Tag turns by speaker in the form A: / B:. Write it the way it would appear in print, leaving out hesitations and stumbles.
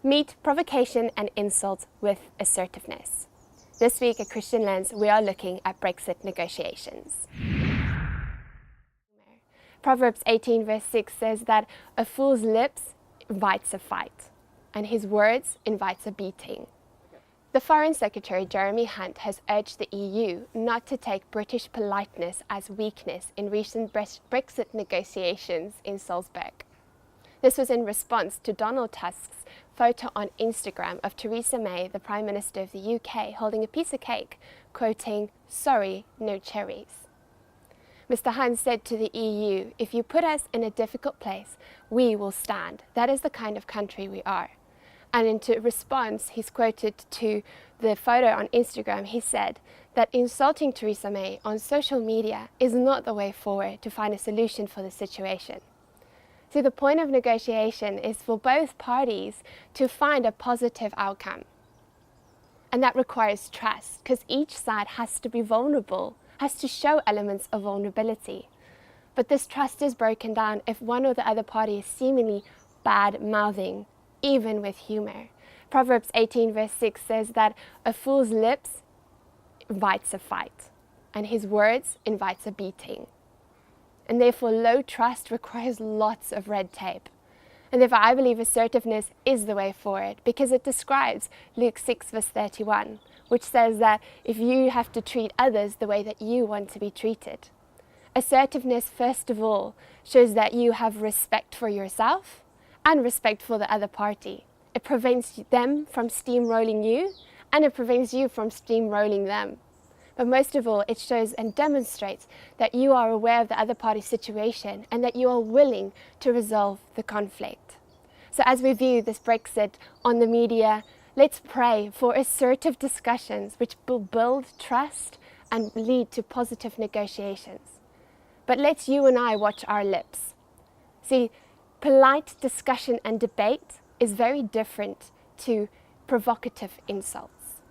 A: Meet provocation and insult with assertiveness. This week at Christian Lens, we are looking at Brexit negotiations. Proverbs 18 verse 6 says that a fool's lips invites a fight, and his words invites a beating. The Foreign Secretary Jeremy Hunt has urged the EU not to take British politeness as weakness in recent Brexit negotiations in Salzburg. This was in response to Donald Tusk's photo on Instagram of Theresa May, the Prime Minister of the UK, holding a piece of cake, quoting, "Sorry, no cherries." Mr. Hunt said to the EU, "If you put us in a difficult place, we will stand. That is the kind of country we are." And in response, he's quoted to the photo on Instagram, he said that insulting Theresa May on social media is not the way forward to find a solution for the situation. See, the point of negotiation is for both parties to find a positive outcome. And that requires trust, because each side has to be vulnerable, has to show elements of vulnerability. But this trust is broken down if one or the other party is seemingly bad-mouthing, even with humor. Proverbs 18 verse 6 says that a fool's lips invites a fight, and his words invites a beating. And therefore, low trust requires lots of red tape. And therefore, I believe assertiveness is the way forward, because it describes Luke 6 verse 31, which says that if you have to treat others the way that you want to be treated. Assertiveness, first of all, shows that you have respect for yourself and respect for the other party. It prevents them from steamrolling you, and it prevents you from steamrolling them. But most of all, it shows and demonstrates that you are aware of the other party's situation and that you are willing to resolve the conflict. So as we view this Brexit on the media, let's pray for assertive discussions which will build trust and lead to positive negotiations. But let's you and I watch our lips. See, polite discussion and debate is very different to provocative insults.